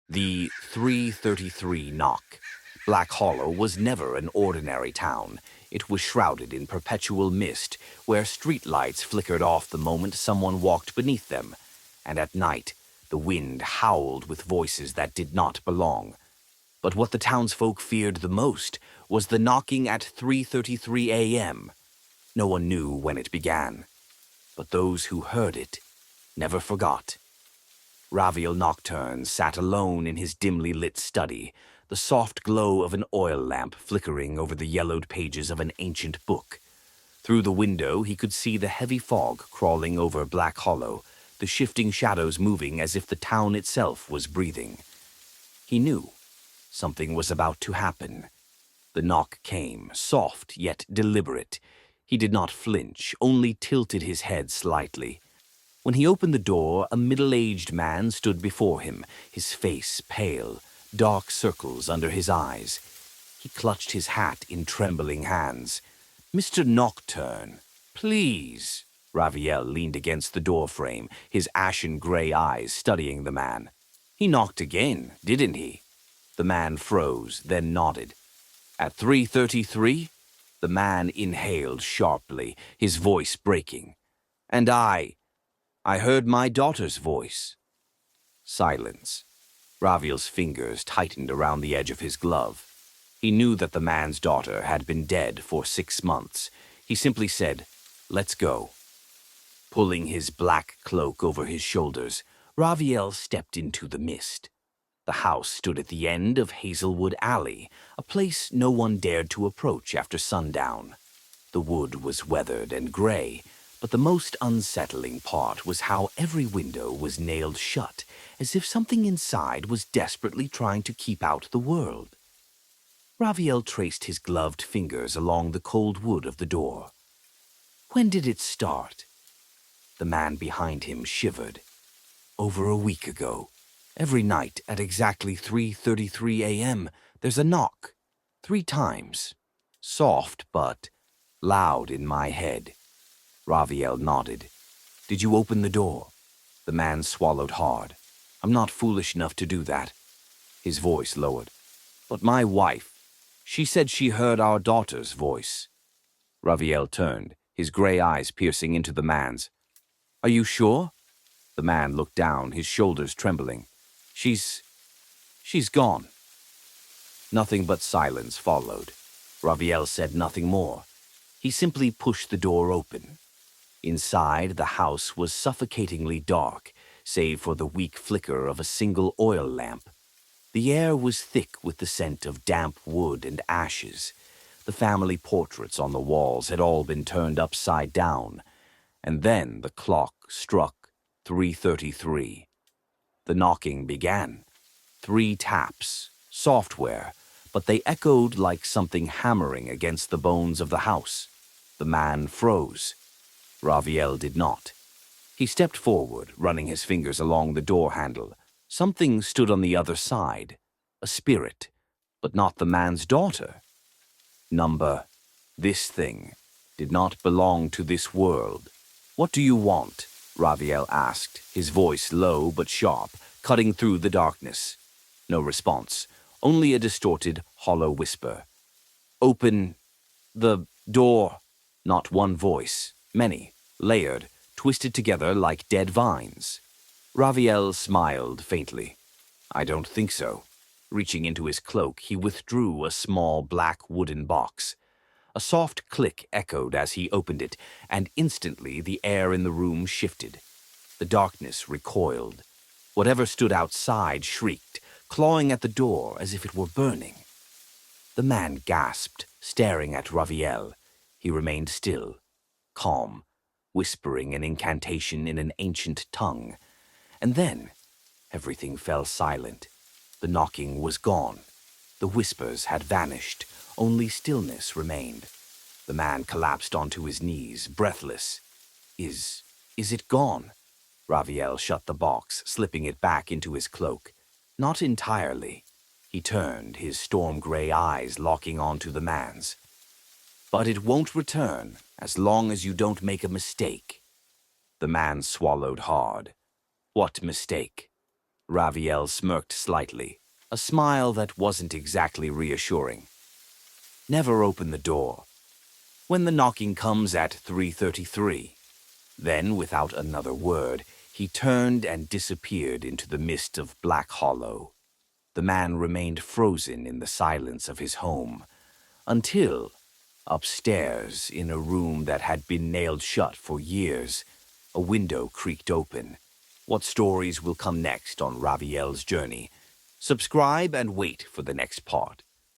The 333 knock. Black Hollow was never an ordinary town. It was shrouded in perpetual mist, where streetlights flickered off the moment someone walked beneath them, and at night the wind howled with voices that did not belong. But what the townsfolk feared the most was the knocking at 3:33 a.m. No one knew when it began, but those who heard it never forgot. Raviel Nocturne sat alone in his dimly lit study, the soft glow of an oil lamp flickering over the yellowed pages of an ancient book. Through the window he could see the heavy fog crawling over Black Hollow, the shifting shadows moving as if the town itself was breathing. He knew something was about to happen. The knock came, soft yet deliberate. He did not flinch, only tilted his head slightly. When he opened the door, a middle-aged man stood before him, his face pale, dark circles under his eyes. He clutched his hat in trembling hands. "Mr. Nocturne, please." Raviel leaned against the doorframe, his ashen-gray eyes studying the man. "He knocked again, didn't he?" The man froze, then nodded. "At 3:33? The man inhaled sharply, his voice breaking. "And I heard my daughter's voice." Silence. Raviel's fingers tightened around the edge of his glove. He knew that the man's daughter had been dead for 6 months. He simply said, "Let's go." Pulling his black cloak over his shoulders, Raviel stepped into the mist. The house stood at the end of Hazelwood Alley, a place no one dared to approach after sundown. The wood was weathered and gray, but the most unsettling part was how every window was nailed shut, as if something inside was desperately trying to keep out the world. Raviel traced his gloved fingers along the cold wood of the door. When did it start? The man behind him shivered. Over a week ago. Every night at exactly 3:33 a.m., there's a knock. 3 times. Soft, but loud in my head. Raviel nodded. "Did you open the door?" The man swallowed hard. "I'm not foolish enough to do that." His voice lowered. "But my wife, she said she heard our daughter's voice." Raviel turned, his gray eyes piercing into the man's. "Are you sure?" The man looked down, his shoulders trembling. She's gone." Nothing but silence followed. Raviel said nothing more. He simply pushed the door open. Inside, the house was suffocatingly dark, save for the weak flicker of a single oil lamp. The air was thick with the scent of damp wood and ashes. The family portraits on the walls had all been turned upside down. And then the clock struck 3:33. The knocking began. 3 taps, software, but they echoed like something hammering against the bones of the house. The man froze. Raviel did not. He stepped forward, running his fingers along the door handle. Something stood on the other side. A spirit, but not the man's daughter. This thing did not belong to this world. "What do you want?" Raviel asked, his voice low but sharp, cutting through the darkness. No response, only a distorted, hollow whisper. "Open the door." Not one voice, many, layered, twisted together like dead vines. Raviel smiled faintly. "I don't think so." Reaching into his cloak, he withdrew a small black wooden box. A soft click echoed as he opened it, and instantly the air in the room shifted. The darkness recoiled. Whatever stood outside shrieked, clawing at the door as if it were burning. The man gasped, staring at Raviel. He remained still, calm, whispering an incantation in an ancient tongue. And then everything fell silent. The knocking was gone. The whispers had vanished. Only stillness remained. The man collapsed onto his knees, breathless. Is it gone?" Raviel shut the box, slipping it back into his cloak. "Not entirely." He turned, his storm-gray eyes locking onto the man's. "But it won't return as long as you don't make a mistake." The man swallowed hard. "What mistake?" Raviel smirked slightly, a smile that wasn't exactly reassuring. Never open the door. When the knocking comes at 3:33. Then, without another word, he turned and disappeared into the mist of Black Hollow. The man remained frozen in the silence of his home, until, upstairs, in a room that had been nailed shut for years, a window creaked open. What stories will come next on Raviel's journey? Subscribe and wait for the next part.